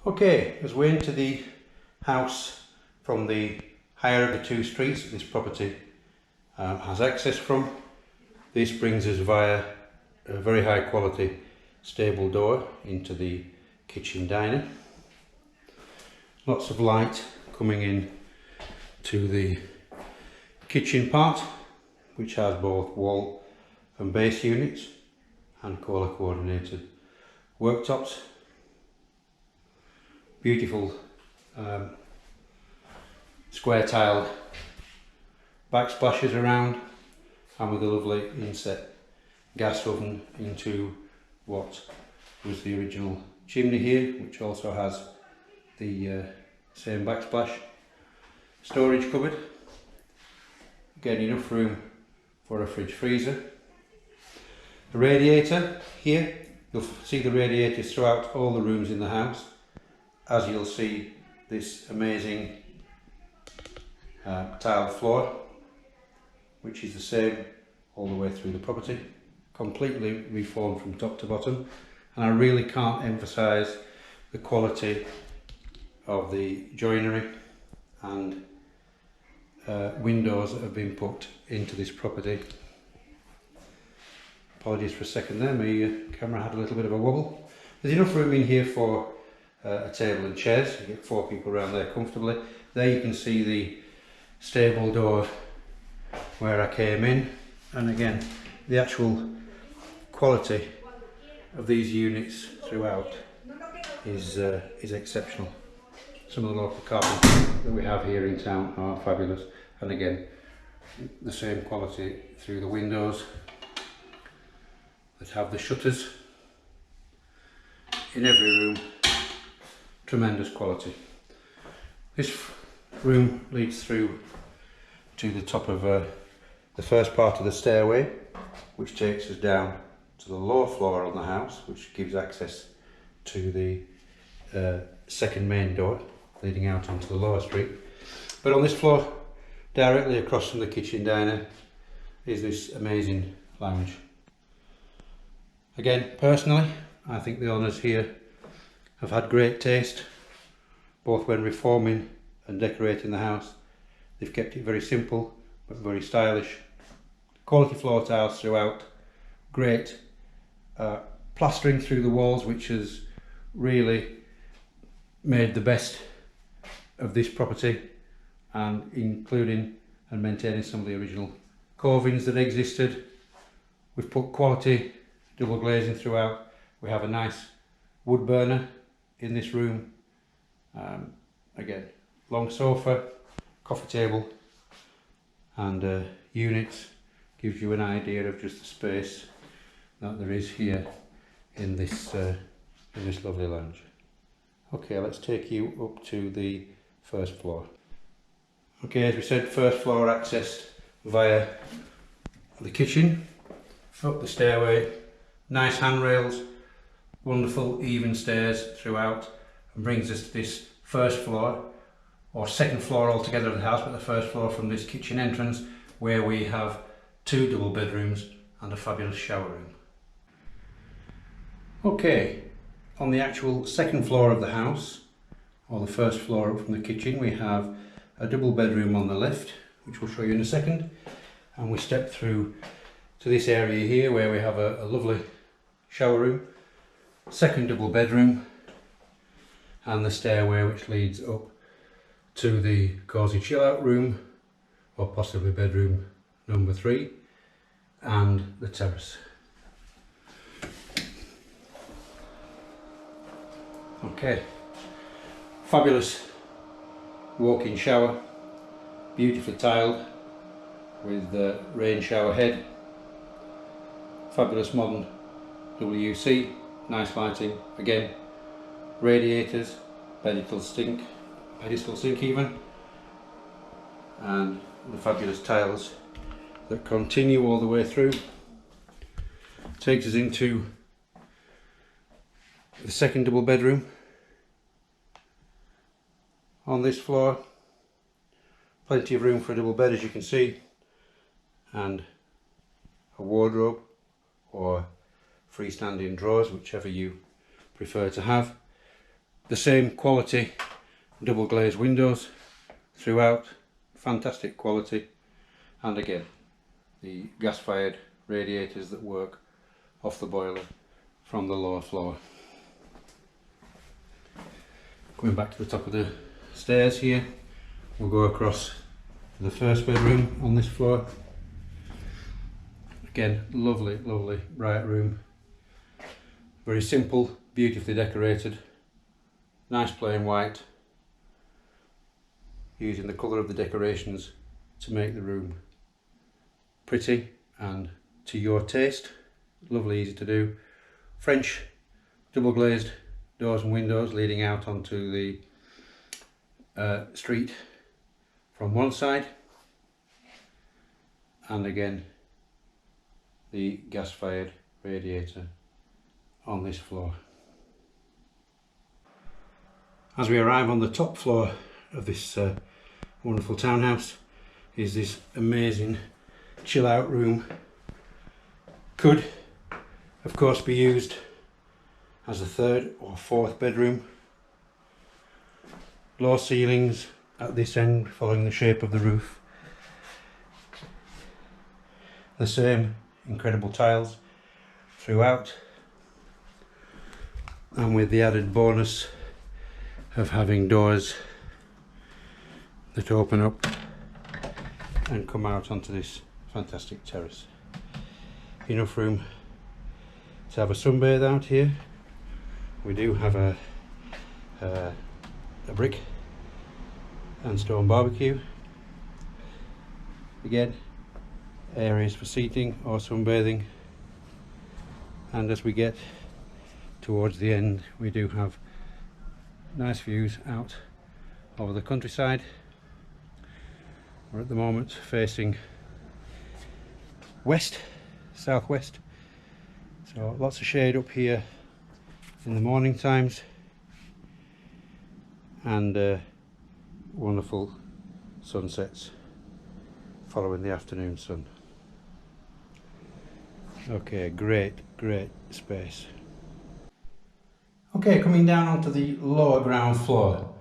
Okay, as we enter the house from the higher of the two streets that this property has access from, this brings us via a very high quality stable door into the kitchen diner. Lots of light coming in to the kitchen part, which has both wall and base units and colour coordinated worktops. Beautiful square tiled backsplashes around, and with a lovely inset gas oven into what was the original chimney here, which also has the same backsplash. Storage cupboard, again enough room for a fridge freezer. The radiator here, you'll see the radiators throughout all the rooms in the house, as you'll see this amazing tiled floor, which is the same all the way through the property, completely reformed from top to bottom. And I really can't emphasise the quality of the joinery and windows that have been put into this property. Apologies for a second there, my camera had a little bit of a wobble. There's enough room in here for a table and chairs. You get 4 people around there comfortably. There you can see the stable door where I came in, and again the actual quality of these units throughout is exceptional. Some of the local carpets that we have here in town are fabulous, and again the same quality through the windows that have the shutters in every room. Tremendous quality. This room leads through to the top of the first part of the stairway, which takes us down to the lower floor on the house, which gives access to the second main door leading out onto the lower street. But on this floor, directly across from the kitchen diner, is this amazing lounge. Again, personally, I think the owners here have had great taste, both when reforming and decorating the house. They've kept it very simple but very stylish. Quality floor tiles throughout, great plastering through the walls, which has really made the best of this property, and including and maintaining some of the original covings that existed. We've put quality double glazing throughout. We have a nice wood burner in this room. Again, long sofa, coffee table and units. Gives you an idea of just the space that there is here in this lovely lounge. Okay, let's take you up to the first floor. Okay, as we said, first floor accessed via the kitchen, up the stairway, nice handrails, wonderful even stairs throughout, and brings us to this first floor, or second floor altogether of the house, but the first floor from this kitchen entrance, where we have 2 double bedrooms and a fabulous shower room. Okay, on the actual second floor of the house, or the first floor up from the kitchen, we have a double bedroom on the left, which we'll show you in a second, and we step through to this area here where we have a lovely shower room, second double bedroom, and the stairway which leads up to the cosy chill out room, or possibly bedroom number 3, and the terrace. Okay, fabulous walk-in shower, beautifully tiled with the rain shower head, fabulous modern WC, nice lighting, again radiators, pedestal sink even, and the fabulous tiles that continue all the way through. Takes us into the second double bedroom on this floor. Plenty of room for a double bed, as you can see, and a wardrobe or freestanding drawers, whichever you prefer to have. The same quality double glazed windows throughout, fantastic quality, and again the gas fired radiators that work off the boiler from the lower floor. Coming back to the top of the stairs here, we'll go across to the first bedroom on this floor. Again, lovely, lovely bright room, very simple, beautifully decorated, nice plain white, using the colour of the decorations to make the room pretty and to your taste. Lovely, easy to do. French double glazed doors and windows leading out onto the street from one side, and again the gas fired radiator on this floor. As we arrive on the top floor of this wonderful townhouse is this amazing chill out room. Could of course be used as a third or fourth bedroom. Low ceilings at this end following the shape of the roof. The same incredible tiles throughout, and with the added bonus of having doors that open up and come out onto this fantastic terrace. Enough room to have a sunbathe out here. We do have a brick and stone barbecue. Again, areas for seating or sunbathing, and as we get towards the end we do have nice views out over the countryside. We're at the moment facing west, southwest, so lots of shade up here in the morning times, and wonderful sunsets following the afternoon sun. Okay, great space. Okay, coming down onto the lower ground floor,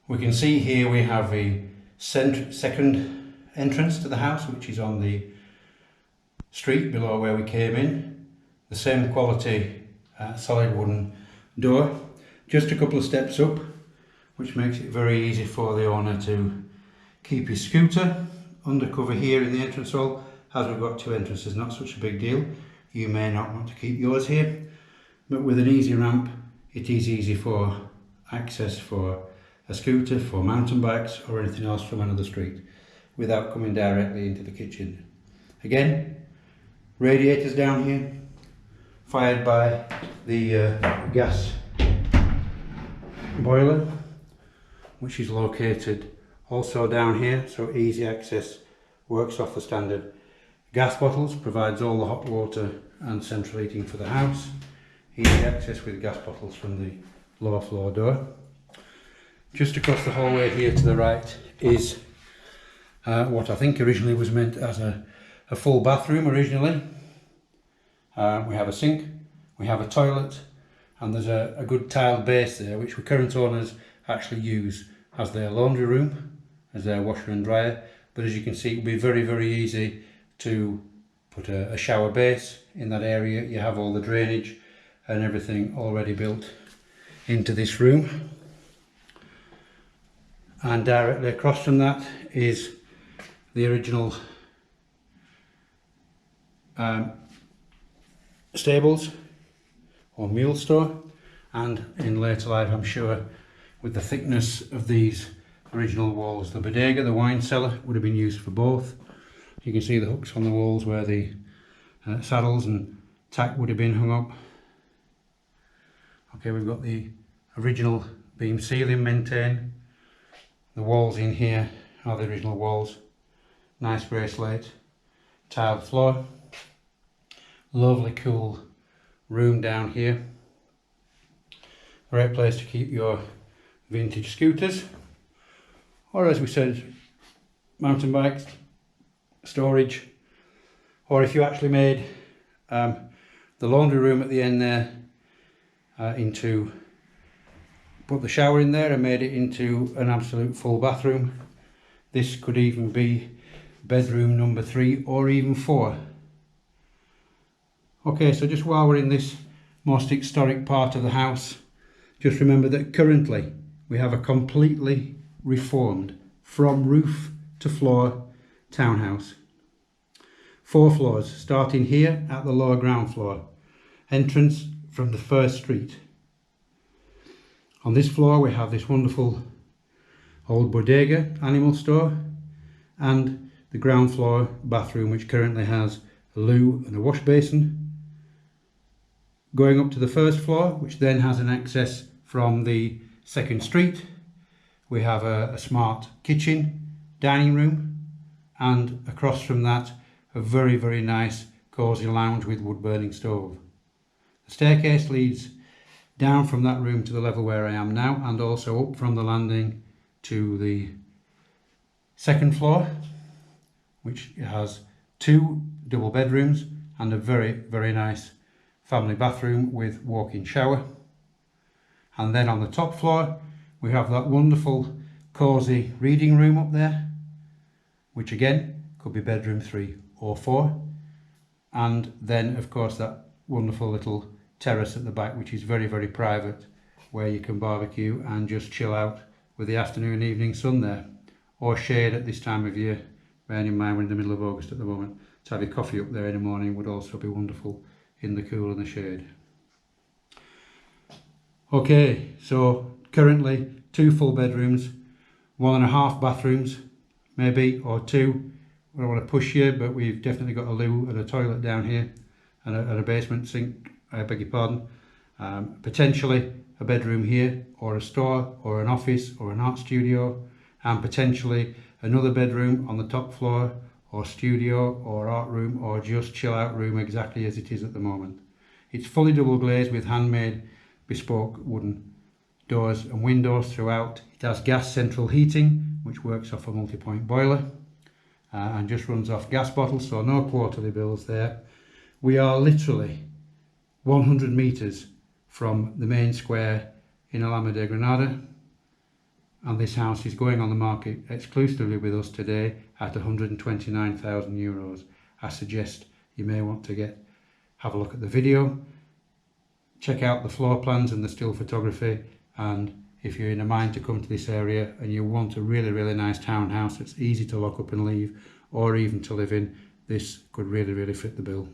we can see here we have a second entrance to the house, which is on the street below where we came in. The same quality solid wooden door, just a couple of steps up, which makes it very easy for the owner to keep his scooter under cover here in the entrance hall. As we've got two entrances, not such a big deal. You may not want to keep yours here, but with an easy ramp it is easy for access for a scooter, for mountain bikes or anything else from another street without coming directly into the kitchen. Again, radiators down here fired by the gas boiler, which is located also down here, so easy access, works off the standard gas bottles, provides all the hot water and central heating for the house. Easy access with gas bottles from the lower floor door. Just across the hallway here to the right is what I think originally was meant as a full bathroom originally. We have a sink, we have a toilet, and there's a good tiled base there which the current owners actually use as their laundry room, as their washer and dryer. But as you can see, it will be very easy to put a shower base in that area. You have all the drainage and everything already built into this room. And directly across from that is the original stables or mule store, and in later life I'm sure with the thickness of these original walls, the Bodega, the wine cellar, would have been used for both. You can see the hooks on the walls where the saddles and tack would have been hung up. Okay, we've got the original beam ceiling maintained. The walls in here are the original walls. Nice grey slate, tiled floor. Lovely cool room down here. Great place to keep your vintage scooters, or as we said, mountain bikes, storage, or if you actually made the laundry room at the end there into put the shower in there and made it into an absolute full bathroom. This could even be bedroom number 3 or even 4. Okay, so just while we're in this most historic part of the house, just remember that currently we have a completely reformed, from roof to floor, townhouse. 4 floors, starting here at the lower ground floor. Entrance from the first street. On this floor we have this wonderful old Bodega animal store and the ground floor bathroom, which currently has a loo and a wash basin. Going up to the first floor, which then has an access from the second street, we have a smart kitchen, dining room, and across from that a very, very nice cosy lounge with wood burning stove. The staircase leads down from that room to the level where I am now, and also up from the landing to the second floor, which has 2 double bedrooms and a very, very nice family bathroom with walk-in shower. And then on the top floor we have that wonderful cosy reading room up there, which again could be bedroom 3 or 4, and then of course that wonderful little terrace at the back, which is very, very private, where you can barbecue and just chill out with the afternoon and evening sun there, or shade at this time of year. Bearing in mind we're in the middle of August at the moment, to have your coffee up there in the morning would also be wonderful in the cool and the shade. Okay, so currently 2 full bedrooms, 1.5 bathrooms maybe, or 2. I don't want to push you, but we've definitely got a loo and a toilet down here and a basement sink, I beg your pardon. Potentially a bedroom here, or a store, or an office, or an art studio, and potentially another bedroom on the top floor, or studio, or art room, or just chill out room, exactly as it is at the moment. It's fully double glazed with handmade bespoke wooden doors and windows throughout. It has gas central heating, which works off a multi-point boiler and just runs off gas bottles, so no quarterly bills there. We are literally 100 metres from the main square in Alhama de Granada, and this house is going on the market exclusively with us today at €129,000. I suggest you may want to have a look at the video, check out the floor plans and the still photography, and if you're in a mind to come to this area and you want a really, really nice townhouse that's easy to lock up and leave, or even to live in, this could really, really fit the bill.